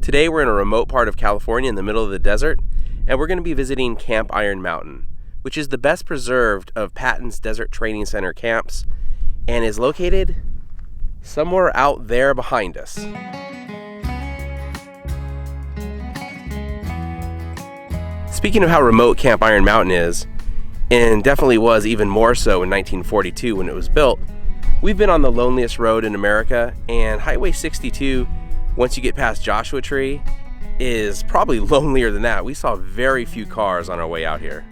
Today we're in a remote part of California in the middle of the desert, and we're going to be visiting Camp Iron Mountain, which is the best preserved of Patton's Desert Training Center camps and is located somewhere out there behind us. Speaking of how remote Camp Iron Mountain is, and definitely was even more so in 1942 when it was built, we've been on the loneliest road in America, and Highway 62, once you get past Joshua Tree, is probably lonelier than that. We saw very few cars on our way out here.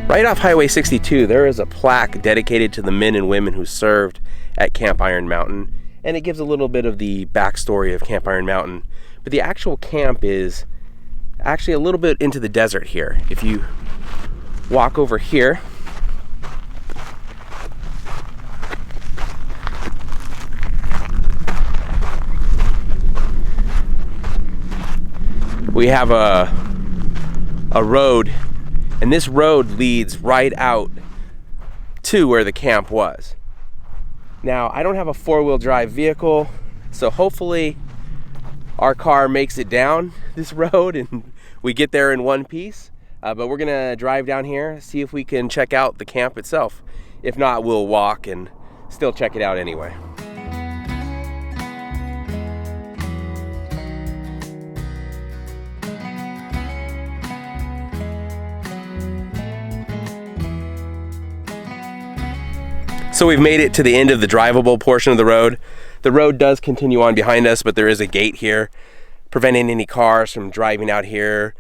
Right off Highway 62, there is a plaque dedicated to the men and women who served at Camp Iron Mountain, and it gives a little bit of the backstory of Camp Iron Mountain. But the actual camp is actually a little bit into the desert here. If you walk over here, we have a road, and this road leads right out to where the camp was. Now, I don't have a four-wheel drive vehicle, so hopefully our car makes it down this road and we get there in one piece. But we're gonna drive down here, see if we can check out the camp itself. If not, we'll walk and still check it out anyway. So we've made it to the end of the drivable portion of the road. The road does continue on behind us, but there is a gate here preventing any cars from driving out here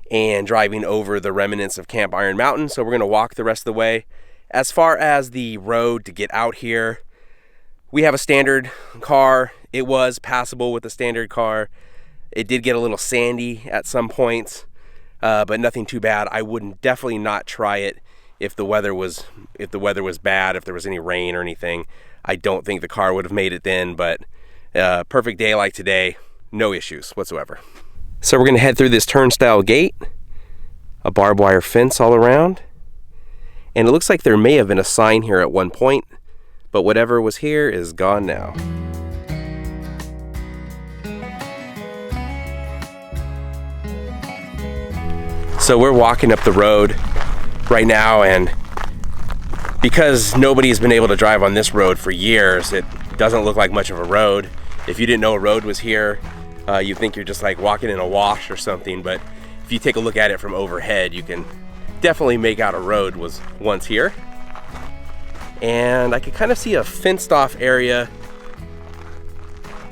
and driving over the remnants of Camp Iron Mountain. So we're gonna walk the rest of the way. As far as the road to get out here, we have a standard car. It was passable with the standard car. It did get a little sandy at some points, but nothing too bad. I would definitely not try it if the weather was bad, if there was any rain or anything. I don't think the car would have made it then, but perfect day like today, no issues whatsoever. So we're gonna head through this turnstile gate, a barbed wire fence all around, and it looks like there may have been a sign here at one point, but whatever was here is gone now. So we're walking up the road right now, and because nobody's been able to drive on this road for years, it doesn't look like much of a road. If you didn't know a road was here, you think you're just like walking in a wash or something, but if you take a look at it from overhead, you can definitely make out a road was once here. And I could kind of see a fenced off area,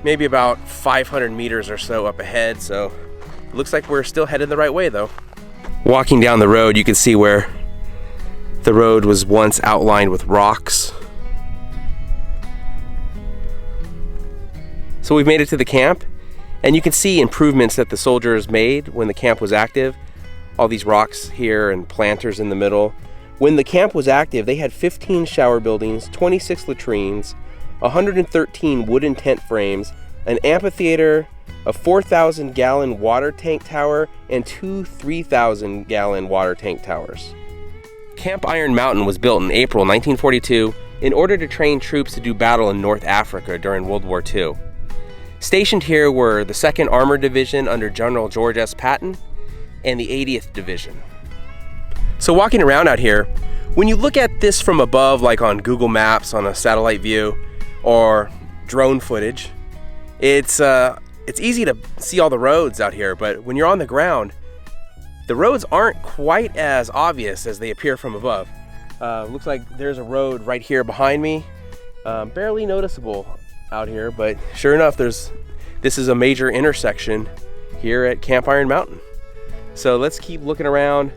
maybe about 500 meters or so up ahead, so it looks like we're still headed the right way though. Walking down the road, you can see where the road was once outlined with rocks. So we've made it to the camp, and you can see improvements that the soldiers made when the camp was active. All these rocks here and planters in the middle. When the camp was active, they had 15 shower buildings, 26 latrines, 113 wooden tent frames, an amphitheater, a 4,000-gallon water tank tower, and two 3,000-gallon water tank towers. Camp Iron Mountain was built in April 1942 in order to train troops to do battle in North Africa during World War II. Stationed here were the 2nd Armored Division under General George S. Patton and the 80th Division. So walking around out here, when you look at this from above, like on Google Maps on a satellite view or drone footage, it's easy to see all the roads out here, but when you're on the ground, the roads aren't quite as obvious as they appear from above. Looks like there's a road right here behind me, barely noticeable out here, but sure enough, this is a major intersection here at Camp Iron Mountain. So let's keep looking around.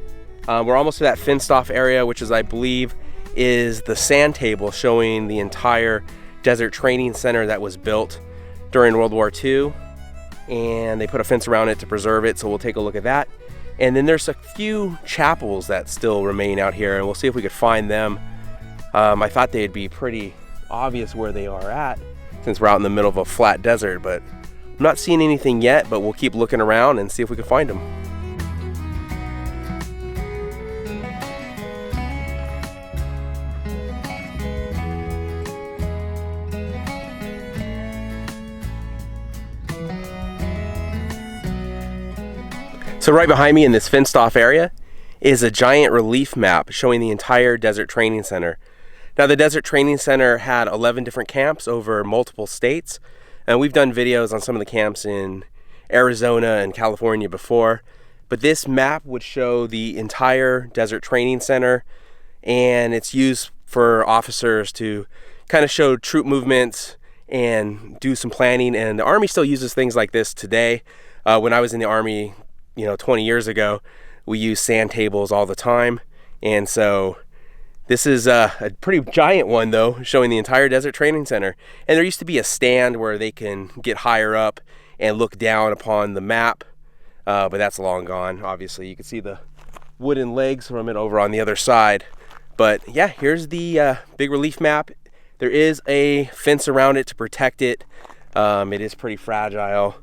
We're almost to that fenced off area, which is, I believe, is the sand table showing the entire Desert Training Center that was built during World War II, and they put a fence around it to preserve it, so we'll take a look at that. And then there's a few chapels that still remain out here, and we'll see if we could find them. I thought they'd be pretty obvious where they are at, since we're out in the middle of a flat desert, but I'm not seeing anything yet, but we'll keep looking around and see if we can find them. So right behind me in this fenced off area is a giant relief map showing the entire Desert Training Center. Now the Desert Training Center had 11 different camps over multiple states, and we've done videos on some of the camps in Arizona and California before, but this map would show the entire Desert Training Center, and it's used for officers to kind of show troop movements and do some planning. And the Army still uses things like this today. When I was in the Army, 20 years ago, we used sand tables all the time. And so this is a pretty giant one though, showing the entire Desert Training Center. And there used to be a stand where they can get higher up and look down upon the map, but that's long gone. Obviously, you can see the wooden legs from it over on the other side. But yeah, here's the big relief map. There is a fence around it to protect it. It is pretty fragile,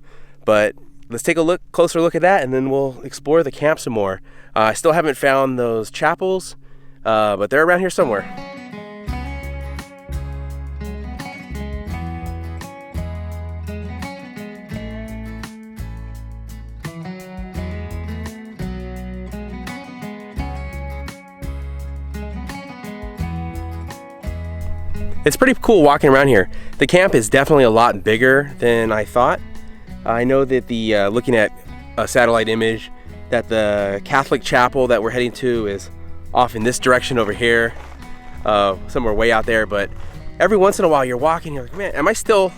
but let's take a closer look at that, and then we'll explore the camp some more. I still haven't found those chapels, but they're around here somewhere. It's pretty cool walking around here. The camp is definitely a lot bigger than I thought. I know that looking at a satellite image, that the Catholic chapel that we're heading to is off in this direction over here, somewhere way out there. But every once in a while you're walking, you're like, man, am I still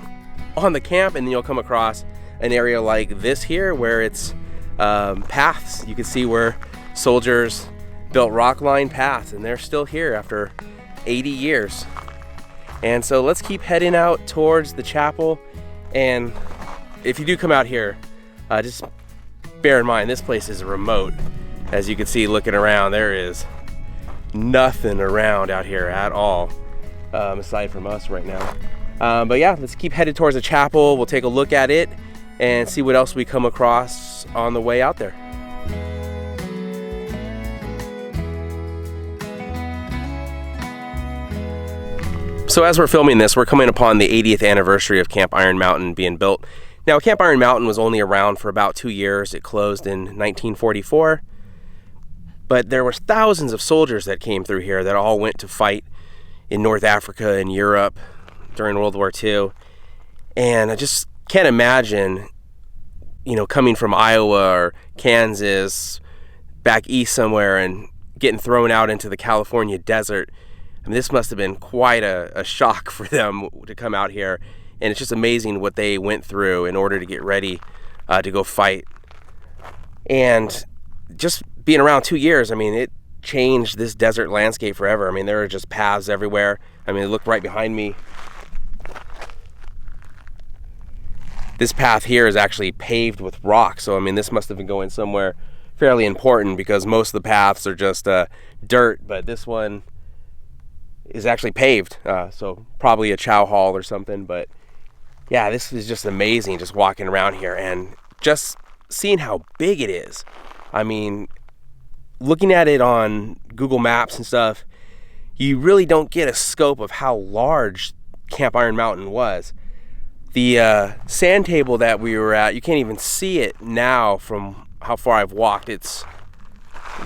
on the camp? And then you'll come across an area like this here where it's paths. You can see where soldiers built rock line paths, and they're still here after 80 years. And so let's keep heading out towards the chapel. And if you do come out here, just bear in mind, this place is remote. As you can see looking around, there is nothing around out here at all, aside from us right now. But yeah, let's keep headed towards the chapel. We'll take a look at it and see what else we come across on the way out there. So as we're filming this, we're coming upon the 80th anniversary of Camp Iron Mountain being built. Now, Camp Iron Mountain was only around for about 2 years. It closed in 1944. But there were thousands of soldiers that came through here that all went to fight in North Africa and Europe during World War II. And I just can't imagine, coming from Iowa or Kansas, back east somewhere, and getting thrown out into the California desert. I mean, this must have been quite a shock for them to come out here, and it's just amazing what they went through in order to get ready to go fight. And just being around 2 years, I mean, it changed this desert landscape forever. I mean, there are just paths everywhere. I mean, look right behind me. This path here is actually paved with rock, so I mean, this must have been going somewhere fairly important, because most of the paths are just dirt, but this one is actually paved, so probably a chow hall or something. But yeah, this is just amazing, just walking around here and just seeing how big it is. I mean, looking at it on Google Maps and stuff, you really don't get a scope of how large Camp Iron Mountain was. The sand table that we were at, you can't even see it now from how far I've walked. It's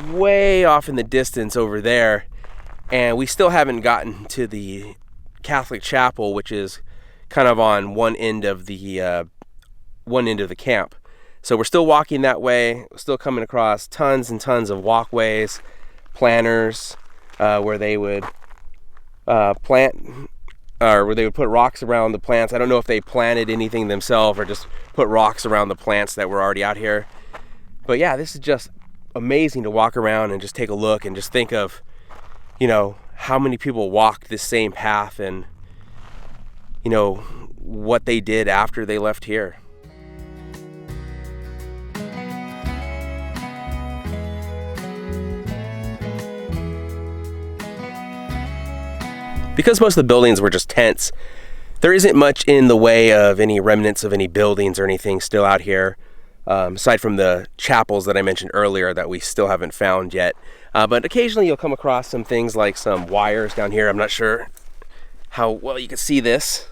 way off in the distance over there. And we still haven't gotten to the Catholic chapel, which is kind of on one end of the camp. So we're still walking that way. We're still coming across tons and tons of walkways, planters, where they would plant, or where they would put rocks around the plants. I don't know if they planted anything themselves or just put rocks around the plants that were already out here. But yeah, this is just amazing to walk around and just take a look and just think of, how many people walked this same path, and, what they did after they left here. Because most of the buildings were just tents, there isn't much in the way of any remnants of any buildings or anything still out here, aside from the chapels that I mentioned earlier that we still haven't found yet. But occasionally you'll come across some things like some wires down here. I'm not sure how well you can see this,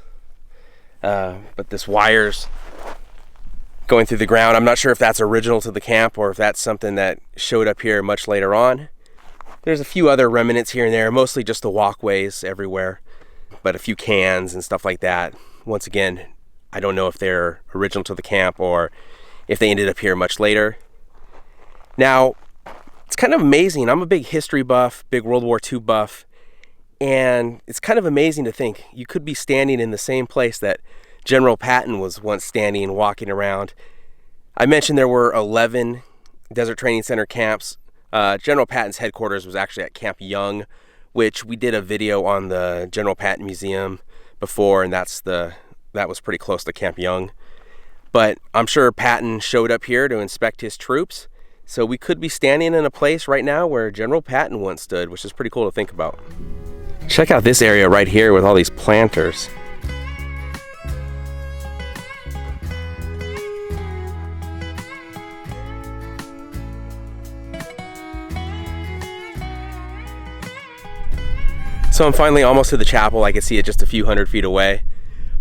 but this wires going through the ground. I'm not sure if that's original to the camp or if that's something that showed up here much later on. There's a few other remnants here and there, mostly just the walkways everywhere, but a few cans and stuff like that. Once again, I don't know if they're original to the camp or if they ended up here much later. Now, it's kind of amazing. I'm a big history buff, big World War II buff, and it's kind of amazing to think you could be standing in the same place that General Patton was once standing, walking around. I mentioned there were 11 Desert Training Center camps. General Patton's headquarters was actually at Camp Young, which we did a video on the General Patton Museum before, and that was pretty close to Camp Young. But I'm sure Patton showed up here to inspect his troops, so we could be standing in a place right now where General Patton once stood, which is pretty cool to think about. Check out this area right here with all these planters. So I'm finally almost to the chapel. I can see it just a few hundred feet away.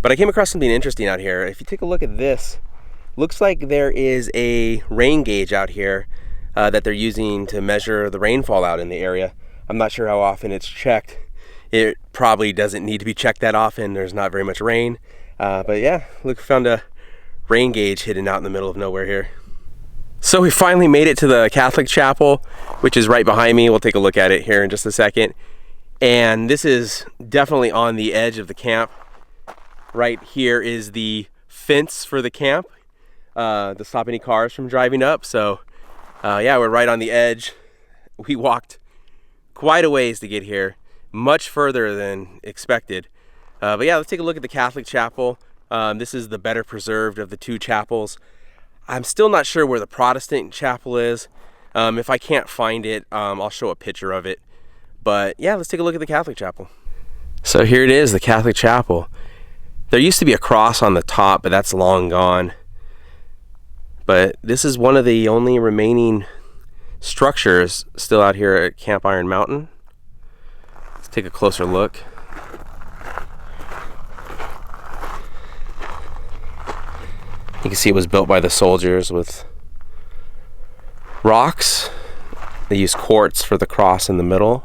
But I came across something interesting out here. If you take a look at this, looks like there is a rain gauge out here that they're using to measure the rainfall out in the area. I'm not sure how often it's checked. It probably doesn't need to be checked that often. There's not very much rain. But yeah, look, found a rain gauge hidden out in the middle of nowhere here. So we finally made it to the Catholic chapel, which is right behind me. We'll take a look at it here in just a second. And this is definitely on the edge of the camp. Right here is the fence for the camp to stop any cars from driving up. So yeah, we're right on the edge. We walked quite a ways to get here, much further than expected. But yeah, let's take a look at the Catholic chapel. This is the better preserved of the two chapels. I'm still not sure where the Protestant chapel is. If I can't find it, I'll show a picture of it. But yeah, let's take a look at the Catholic chapel. So here it is, the Catholic chapel. There used to be a cross on the top, but that's long gone. But this is one of the only remaining structures still out here at Camp Iron Mountain. Let's take a closer look. You can see it was built by the soldiers with rocks. They used quartz for the cross in the middle.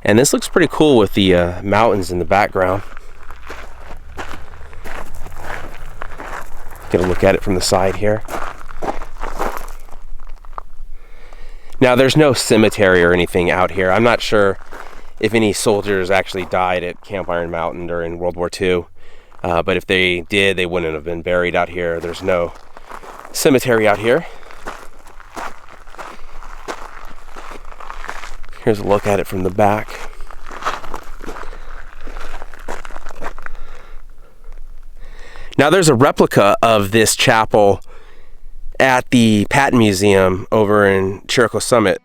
And this looks pretty cool with the mountains in the background. Get a look at it from the side here. Now there's no cemetery or anything out here. I'm not sure if any soldiers actually died at Camp Iron Mountain during World War II. But if they did, they wouldn't have been buried out here. There's no cemetery out here. Here's a look at it from the back. Now there's a replica of this chapel at the Patton Museum over in Chirico Summit.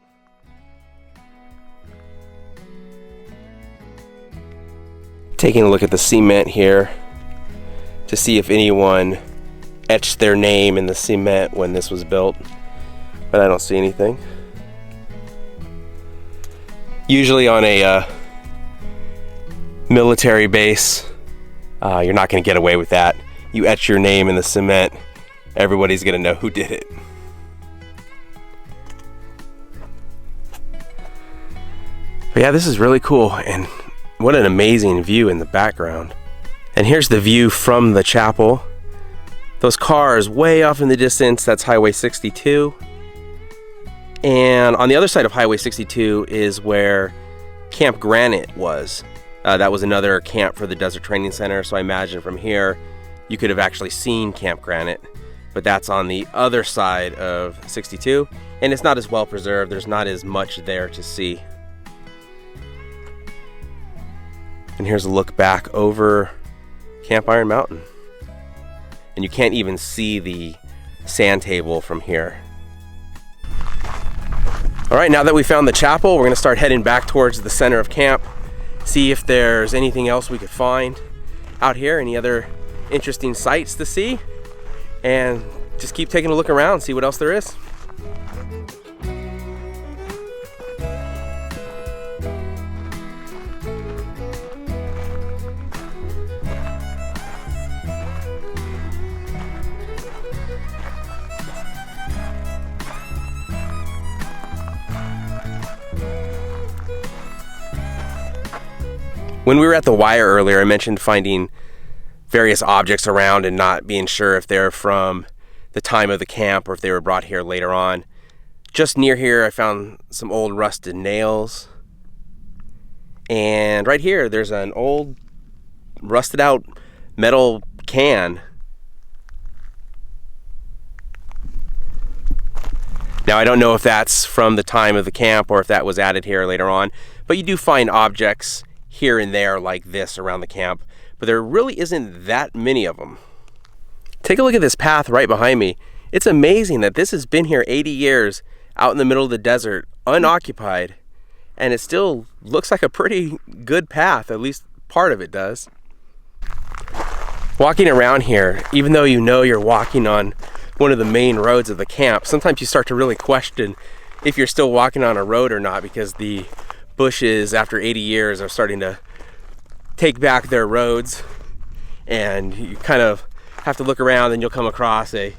Taking a look at the cement here to see if anyone etched their name in the cement when this was built, but I don't see anything. Usually on a military base, you're not going to get away with that. You etch your name in the cement, everybody's going to know who did it. But yeah, this is really cool, and what an amazing view in the background. And here's the view from the chapel. Those cars way off in the distance, that's Highway 62. And on the other side of Highway 62 is where Camp Granite was. That was another camp for the Desert Training Center, so I imagine from here you could have actually seen Camp Granite. But that's on the other side of 62, and it's not as well preserved. There's not as much there to see. And here's a look back over Camp Iron Mountain. And you can't even see the sand table from here. All right, now that we found the chapel, we're gonna start heading back towards the center of camp, see if there's anything else we could find out here, any other interesting sights to see, and just keep taking a look around, see what else there is. When we were at the wire earlier, I mentioned finding various objects around and not being sure if they're from the time of the camp or if they were brought here later on. Just near here, I found some old rusted nails. And right here, there's an old rusted out metal can. Now, I don't know if that's from the time of the camp or if that was added here later on, but you do find objects here and there like this around the camp, but there really isn't that many of them. Take a look at this path right behind me. It's amazing that this has been here 80 years out in the middle of the desert, unoccupied, and it still looks like a pretty good path, at least part of it does. Walking around here, even though you know you're walking on one of the main roads of the camp, sometimes you start to really question if you're still walking on a road or not, because the bushes after 80 years are starting to take back their roads, and you kind of have to look around and you'll come across a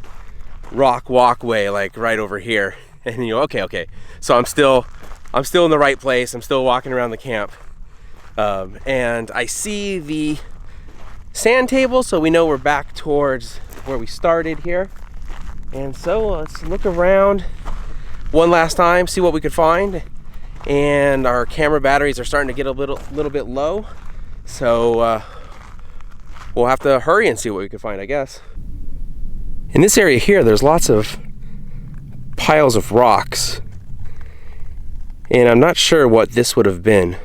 rock walkway like right over here, and you go, okay, so I'm still in the right place. I'm still walking around the camp, and I see the sand table, so we know we're back towards where we started here. And so let's look around one last time, see what we could find. And our camera batteries are starting to get a little bit low, so we'll have to hurry and see what we can find, I guess. In this area here, there's lots of piles of rocks, and I'm not sure what this would have been,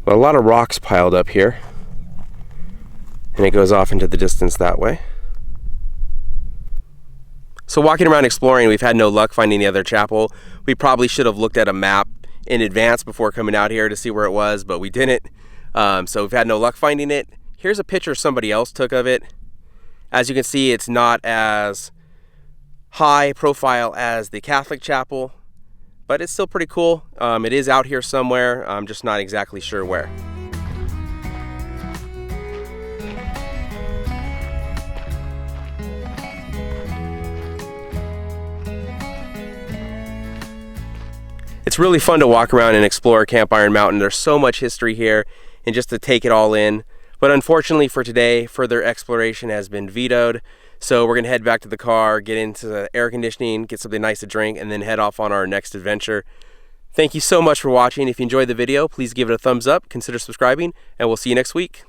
but a lot of rocks piled up here, and it goes off into the distance that way. So walking around exploring, we've had no luck finding the other chapel. We probably should have looked at a map in advance before coming out here to see where it was, but we didn't. So we've had no luck finding it. Here's a picture somebody else took of it. As you can see, it's not as high profile as the Catholic chapel, but it's still pretty cool. It is out here somewhere. I'm just not exactly sure where. It's really fun to walk around and explore Camp Iron Mountain. There's so much history here, and just to take it all in. But unfortunately for today, further exploration has been vetoed. So we're gonna head back to the car, get into the air conditioning, get something nice to drink, and then head off on our next adventure. Thank you so much for watching. If you enjoyed the video, please give it a thumbs up, consider subscribing, and we'll see you next week.